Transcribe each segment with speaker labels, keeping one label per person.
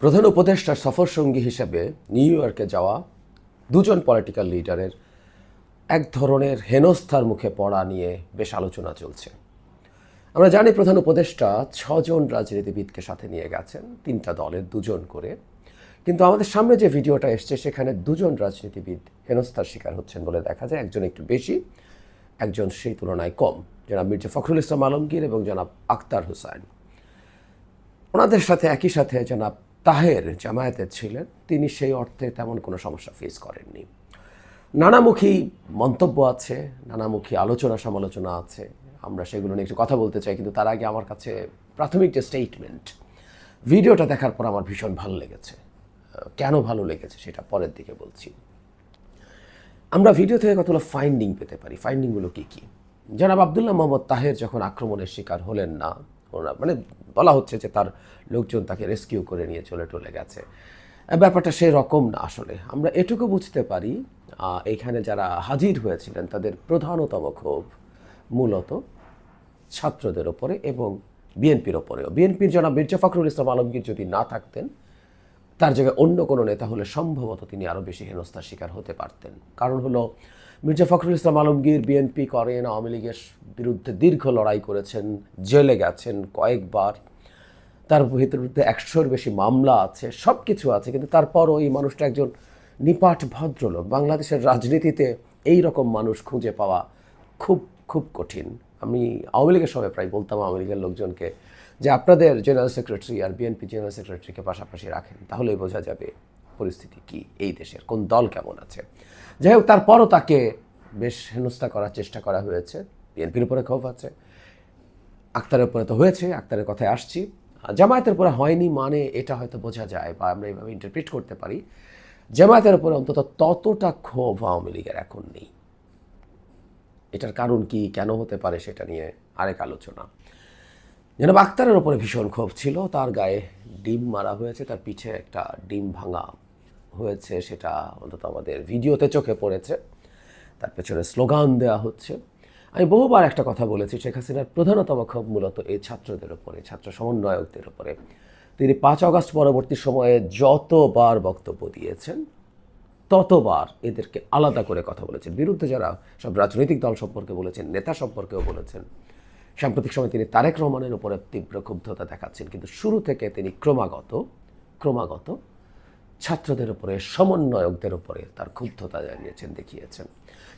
Speaker 1: প্রধান উপদেষ্টার সফর সঙ্গী হিসেবে নিউ ইয়র্কে যাওয়া দুজন পলিটিক্যাল লিডারের এক ধরনের হেনস্থার মুখে পড়া নিয়ে বেশ আলোচনা চলছে। আমরা জানি প্রধান উপদেষ্টা 6জন রাজনীতিবিদকে সাথে নিয়ে গেছেন, 3টা দলের 2জন করে। কিন্তু আমাদের সামনে যে ভিডিওটা এসছে সেখানে 2জন রাজনীতিবিদ হেনস্থার শিকার হচ্ছেন বলে দেখা যায়। একজন একটু বেশি, একজন সেই তুলনায় কম, জনাব মির্জা ফখরুল ইসলাম আলমগীর এবং জনাব আখতার হোসেন। ওনাদের সাথে একই সাথে জনাব তাহের জামায়াতের ছিলেন, তিনি সেই অর্থে তেমন কোনো সমস্যা ফেস করেননি। নানামুখী মন্তব্য আছে, নানামুখী আলোচনা সমালোচনা আছে, আমরা সেগুলো নিয়ে একটু কথা বলতে চাই। কিন্তু তার আগে আমার কাছে প্রাথমিক যে স্টেটমেন্ট, ভিডিওটা দেখার পর আমার ভীষণ ভালো লেগেছে। কেন ভালো লেগেছে সেটা পরের দিকে বলছি। আমরা ভিডিও থেকে কতগুলো ফাইন্ডিং পেতে পারি। ফাইন্ডিংগুলো কী কী? জনাব আবদুল্লাহ মোহাম্মদ তাহের যখন আক্রমণের শিকার হলেন না, ওনারা মানে বলা হচ্ছে যে তার লোকজন তাকে রেস্কিউ করে নিয়ে চলে গেছে, ব্যাপারটা সেই রকম না। আসলে আমরা এটুকু বুঝতে পারি, এখানে যারা হাজির হয়েছিলেন তাদের প্রধানতম ক্ষোভ মূলত ছাত্রদের ওপরে এবং বিএনপির ওপরেও। বিএনপির জনাব মির্জা ফখরুল ইসলাম আলমগীর যদি না থাকতেন, তার জায়গায় অন্য কোনো নেতা হলে সম্ভবত তিনি আরও বেশি হেনস্থার শিকার হতে পারতেন। কারণ হলো, মির্জা ফখরুল ইসলাম আলমগীর বিএনপি করেন, আওয়ামী লীগের বিরুদ্ধে দীর্ঘ লড়াই করেছেন, জেলে গেছেন কয়েকবার, তার বিরুদ্ধে 100-র বেশি মামলা আছে, সব কিছু আছে। কিন্তু তারপরও এই মানুষটা একজন নিপাট ভদ্রলোক। বাংলাদেশের রাজনীতিতে এই রকম মানুষ খুঁজে পাওয়া খুব খুব কঠিন। আমি আওয়ামী লীগের সময় প্রায় বলতাম আওয়ামী লীগের লোকজনকে যে আপনাদের জেনারেল সেক্রেটারি আর বিএনপি জেনারেল সেক্রেটারিকে পাশাপাশি রাখেন, তাহলেই বোঝা যাবে পরিস্থিতি কি, এই দেশের কোন দল কেমন আছে। যাই হোক, তারপরও তাকে বেশ হেনস্থা করার চেষ্টা করা হয়েছে। বিএনপির উপরে ক্ষোভ আছে, আক্তারের উপরে তো হয়েছে, আক্তারের কথায় আসছি। জামায়াতের উপরে হয়নি মানে এটা হয়তো বোঝা যায় বা আমরা এইভাবে ইন্টারপ্রিট করতে পারি, জামায়াতের উপরে অন্তত ততটা ক্ষোভ আওয়ামী লীগের এখন নেই। এটার কারণ কি, কেন হতে পারে, সেটা নিয়ে আরেক আলোচনা। জনাব আক্তারের ওপরে ভীষণ ক্ষোভ ছিল, তার গায়ে ডিম মারা হয়েছে, তার পিঠে একটা ডিম ভাঙা হয়েছে, সেটা অন্তত আমাদের ভিডিওতে চোখে পড়েছে। তার পেছনে স্লোগান দেওয়া হচ্ছে। আমি বহুবার একটা কথা বলেছি, শেখ হাসিনার প্রধানতম ক্ষোভ মূলত এই ছাত্রদের ওপরে, ছাত্র সমন্বয়কদের ওপরে। তিনি 5 আগস্ট পরবর্তী সময়ে যতবার বক্তব্য দিয়েছেন ততবার এদেরকে আলাদা করে কথা বলেছেন। বিরুদ্ধে যারা সব রাজনৈতিক দল সম্পর্কে বলেছেন, নেতা সম্পর্কেও বলেছেন। সাম্প্রতিক সময় তিনি তারেক রহমানের উপরে তীব্র ক্ষুব্ধতা দেখাচ্ছেন, কিন্তু শুরু থেকে তিনি ক্রমাগত ছাত্রদের উপরে, সমন্বয়কদের উপরে তার ক্ষুব্ধতা জানিয়েছেন, দেখিয়েছেন।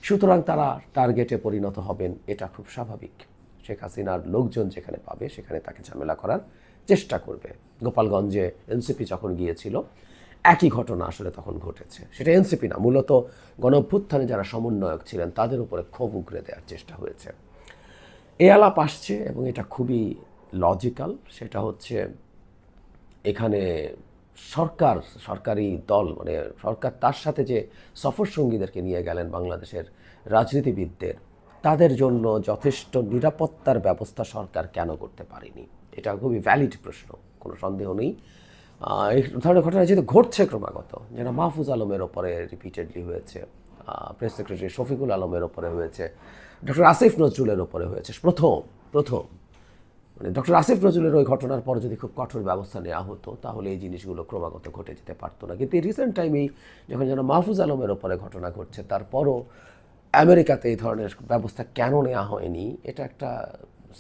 Speaker 1: সুতরাং তারা টার্গেটে পরিণত হবেন, এটা খুব স্বাভাবিক। শেখ হাসিনার লোকজন যেখানে পাবে সেখানে তাকে ঝামেলা করার চেষ্টা করবে। গোপালগঞ্জে এনসিপি যখন গিয়েছিল, একই ঘটনা আসলে তখন ঘটেছে। সেটা এনসিপি না, মূলত গণঅভ্যুত্থানে যারা সমন্বয়ক ছিলেন তাদের উপরে ক্ষোভ উগরে দেওয়ার চেষ্টা হয়েছে। এ আলাপ আসছে এবং এটা খুবই লজিক্যাল। সেটা হচ্ছে, এখানে সরকারি দল মানে সরকার তার সাথে যে সফর সঙ্গীদেরকে নিয়ে গেলেন বাংলাদেশের রাজনীতিবিদদের, তাদের জন্য যথেষ্ট নিরাপত্তার ব্যবস্থা সরকার কেন করতে পারেনি? এটা খুবই ভ্যালিড প্রশ্ন, কোনো সন্দেহ নেই। এই ধরনের ঘটনা যেহেতু ঘটছে ক্রমাগত, যেন মাহফুজ আলমের ওপরে রিপিটেডলি হয়েছে, প্রেস সেক্রেটারি শফিকুল আলমের ওপরে হয়েছে, ডক্টর আসিফ নজরুলের ওপরে হয়েছে। প্রথম মানে ডক্টর আসিফ নজরুলের ওই ঘটনার পর যদি খুব কঠোর ব্যবস্থা নেওয়া হতো তাহলে এই জিনিসগুলো ক্রমাগত ঘটে যেতে পারতো না। কিন্তু এই রিসেন্ট টাইমেই যখন যেন মাহফুজ আলমের ওপরে ঘটনা ঘটছে, তারপরও আমেরিকাতে এই ধরনের ব্যবস্থা কেন নেওয়া হয়নি, এটা একটা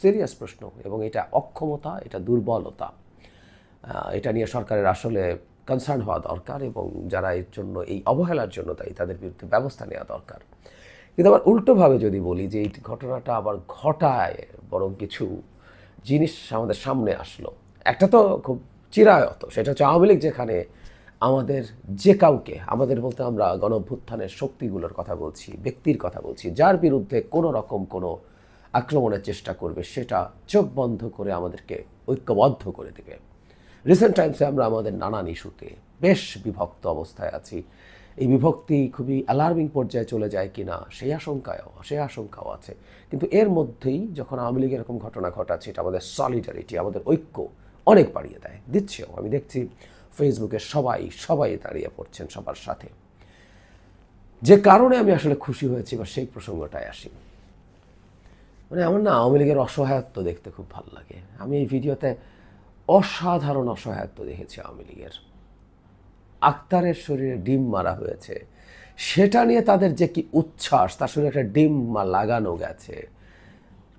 Speaker 1: সিরিয়াস প্রশ্ন। এবং এটা অক্ষমতা, এটা দুর্বলতা। এটা নিয়ে সরকারের আসলে কনসার্ন হওয়া দরকার এবং যারা এর জন্য, এই অবহেলার জন্য দায়ী, তাদের বিরুদ্ধে ব্যবস্থা নেওয়া দরকার। কিন্তু আবার উল্টোভাবে যদি বলি যে এই ঘটনাটা আবার ঘটায় বরং কিছু জিনিস আমাদের সামনে আসলো। একটা তো খুব চিরায়ত, সেটা হচ্ছে আওয়ামী লীগ যেখানে আমাদের যে কাউকে, আমাদের বলতে আমরা গণঅভ্যুত্থানের শক্তিগুলোর কথা বলছি, ব্যক্তির কথা বলছি, যার বিরুদ্ধে কোনো রকম কোনো আক্রমণের চেষ্টা করবে সেটা চোখ বন্ধ করে আমাদেরকে ঐক্যবদ্ধ করে দেবে। রিসেন্ট টাইমসে আমরা আমাদের নানান ইস্যুতে বেশ বিভক্ত অবস্থায় আছি। এই বিভক্তি খুবই অ্যালার্মিং পর্যায়ে চলে যায় কিনা সেই আশঙ্কাও আছে। কিন্তু এর মধ্যেই যখন আওয়ামী লীগ এরকম ঘটনা ঘটাচ্ছে, এটা আমাদের সলিডারিটি, আমাদের ঐক্য অনেক বাড়িয়ে দেয়, দিচ্ছেও। আমি দেখছি ফেসবুকে সবাই দাঁড়িয়ে পড়ছেন সবার সাথে। যে কারণে আমি আসলে খুশি হয়েছি বা সেই প্রসঙ্গটায় আসি, মানে আমার না আওয়ামী লীগের অসহায়ত্ব দেখতে খুব ভালো লাগে। আমি এই ভিডিওতে অসাধারণ অসহায়ত্ব দেখেছি আওয়ামী লীগের। আক্তারের শরীরে ডিম মারা হয়েছে, সেটা নিয়ে তাদের যে কি উচ্ছ্বাস, তার শরীরে একটা ডিম লাগানো গেছে,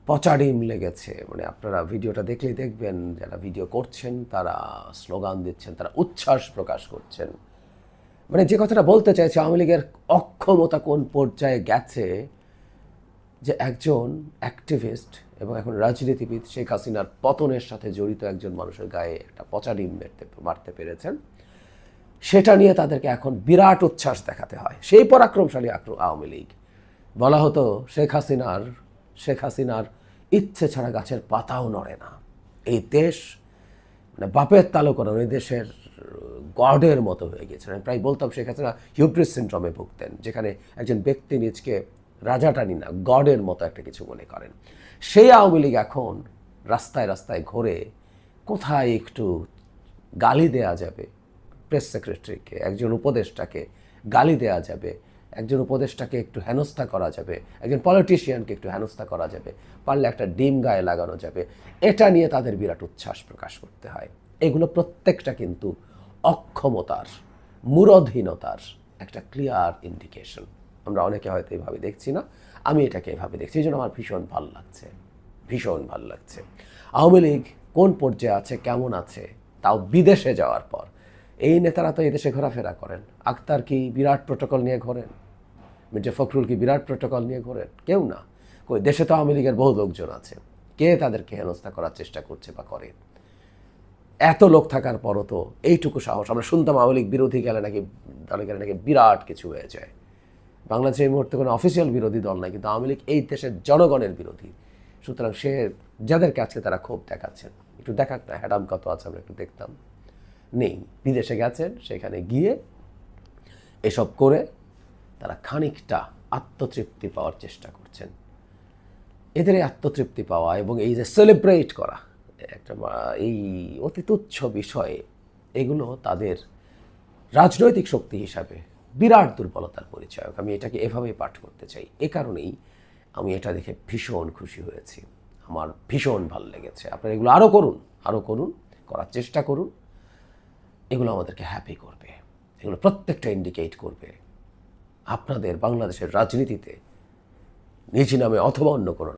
Speaker 1: পচা ডিম লেগেছে। মানে আপনারা ভিডিওটা দেখলেই দেখবেন, যারা ভিডিও করছেন তারা স্লোগান দিচ্ছেন, তারা উচ্ছ্বাস প্রকাশ করছেন। মানে যে কথাটা বলতে চাইছে, আওয়ামী লীগের অক্ষমতা কোন পর্যায়ে গেছে যে একজন অ্যাক্টিভিস্ট এবং এখন রাজনীতিবিদ শেখ হাসিনার পতনের সাথে জড়িত একজন মানুষের গায়ে একটা পচা ডিম মারতে পেরেছেন, সেটা নিয়ে তাদেরকে এখন বিরাট উচ্ছ্বাস দেখাতে হয়। সেই পরাক্রমশালী আওয়ামী লীগ। বলা হতো শেখ হাসিনার ইচ্ছে ছাড়া গাছের পাতাও নড়ে না। এই দেশ মানে বাপের তালু করেন, ওই দেশের গডের মতো হয়ে গিয়েছেন। আমি প্রায় বলতাম শেখ হাসিনা হিউব্রিস সিনড্রোমে ভুগতেন, যেখানে একজন ব্যক্তি নিজকে রাজাটানি না, গডের মতো একটা কিছু মনে করেন। সেই আওয়ামী লীগ এখন রাস্তায় রাস্তায় ঘুরে কোথায় একটু গালি দেয়া যাবে প্রেস সেক্রেটারিকে, একজন উপদেষ্টাকে গালি দেয়া যাবে, একজন উপদেষ্টাকে একটু হেনস্থা করা যাবে, একজন পলিটিশিয়ানকে একটু হেনস্থা করা যাবে, পারলে একটা ডিম গায়ে লাগানো যাবে, এটা নিয়ে তাদের বিরাট উচ্ছ্বাস প্রকাশ করতে হয়। এগুলো প্রত্যেকটা কিন্তু অক্ষমতার, মুরধীনতার একটা ক্লিয়ার ইন্ডিকেশন। আমরা অনেকে হয়তো এইভাবে দেখছি না, আমি এটাকে এভাবে দেখছি। এই জন্য আমার ভীষণ ভালো লাগছে, ভীষণ ভালো লাগছে। আওয়ামী লীগ কোন পর্যায়ে আছে, কেমন আছে, তাও বিদেশে যাওয়ার পর। এই নেতারা তো এই দেশে ঘোরাফেরা করেন। আক্তার কি বিরাট প্রোটোকল নিয়ে ঘোরেন? মির্জা ফখরুল কি বিরাট প্রোটোকল নিয়ে ঘোরেন? কেউ না। কই, দেশে তো আওয়ামী লীগের বহু লোকজন আছে, কে তাদেরকে হেনস্থা করার চেষ্টা করছে বা করে? এত লোক থাকার পরও তো এইটুকু সাহস। আমরা শুনতাম আওয়ামী লীগ বিরোধী গেলে নাকি, দলে গেলে নাকি বিরাট কিছু হয়ে যায়। বাংলাদেশে এই মুহূর্তে কোনো অফিসিয়াল বিরোধী দল নাই, কিন্তু আওয়ামী লীগ এই দেশের জনগণের বিরোধী। সুতরাং সে যাদের কাছে তারা ক্ষোভ দেখাচ্ছেন, একটু দেখাক না, হ্যাডাম কত আছে আমরা একটু দেখতাম। নেই, বিদেশে গেছেন, সেখানে গিয়ে এসব করে তারা খানিকটা আত্মতৃপ্তি পাওয়ার চেষ্টা করছেন। এদের এই আত্মতৃপ্তি পাওয়া এবং এই যে সেলিব্রেট করা একটা এই অতি তুচ্ছ বিষয়ে, এগুলো তাদের রাজনৈতিক শক্তি হিসাবে বিরাট দুর্বলতার পরিচয়। আমি এটাকে এভাবেই পাঠ করতে চাই। এ কারণেই আমি এটা দেখে ভীষণ খুশি হয়েছি, আমার ভীষণ ভালো লেগেছে। আপনারা এগুলো আরও করুন, করার চেষ্টা করুন। এগুলো আমাদেরকে হ্যাপি করবে, এগুলো প্রত্যেকটা ইন্ডিকেট করবে আপনাদের বাংলাদেশের রাজনীতিতে নিজ নামে অথবা অন্য কোনো